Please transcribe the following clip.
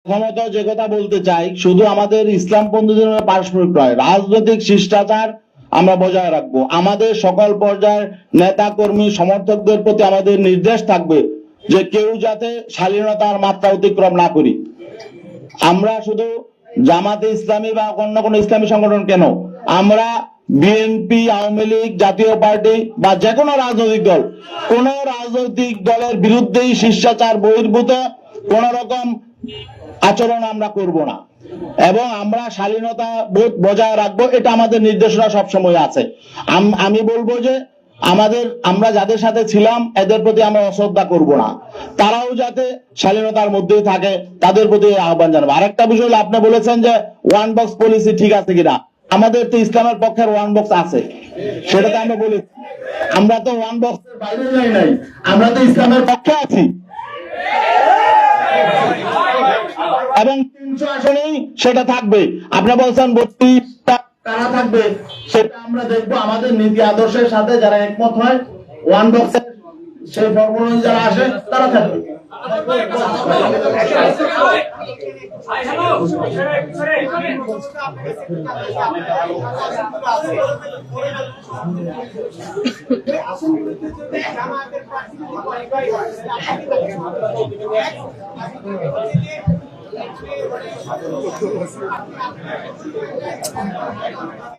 প্রথমত যে কথা বলতে চাই, শুধু আমাদের ইসলামপন্থীদের মধ্যে পারস্পরিক নয়, রাজনৈতিক শিষ্টাচার আমরা বজায় রাখবো। আমাদের সকল পর্যায়ের নেতা কর্মী সমর্থকদের প্রতি আমাদের নির্দেশ থাকবে যে কেউ যাতে শালীনতার মাত্রা অতিক্রম না করি। আমরা শুধু জামাতে ইসলামী বা অন্য কোনো ইসলামী সংগঠন কেন, আমরা বিএনপি, আওয়ামী লীগ, জাতীয় পার্টি বা যে কোনো রাজনৈতিক দল, কোন রাজনৈতিক দলের বিরুদ্ধেই শিষ্টাচার বহির্ভূত কোন রকম আচরণ আমরা করব না এবং আমরা শালীনতা বোধ বজায় রাখবো। এটা আমাদের নির্দেশনা সবসময় আছে। আমি বলবো যে আমরা যাদের সাথে ছিলাম এদের প্রতি আমরা অশ্রদ্ধা করব না, তারাও যাতে শালীনতার মধ্যেই থাকে তাদের প্রতি আহ্বান জানাবো। আরেকটা বিষয় হলো, আপনি বলেছেন যে ওয়ান বক্স পলিসি ঠিক আছে কিনা। আমাদের তো ইসলামের পক্ষের ওয়ান বক্স আছে, সেটা তো আমরা বলেছি। আমরা তো ওয়ান বক্সের বাইরে যাই নাই, আমরা তো ইসলামের পক্ষে আছি এবং 300 আসনেই সেটা থাকবে। আপনি বলছেন 32টা কারা থাকবে, সেটা আমরা দেখবো। আমাদের নীতি আদর্শের সাথে যারা একমত হয় ওয়ান বক্সের সেই ফর্মুলা যারা আসে তারা থাকবে।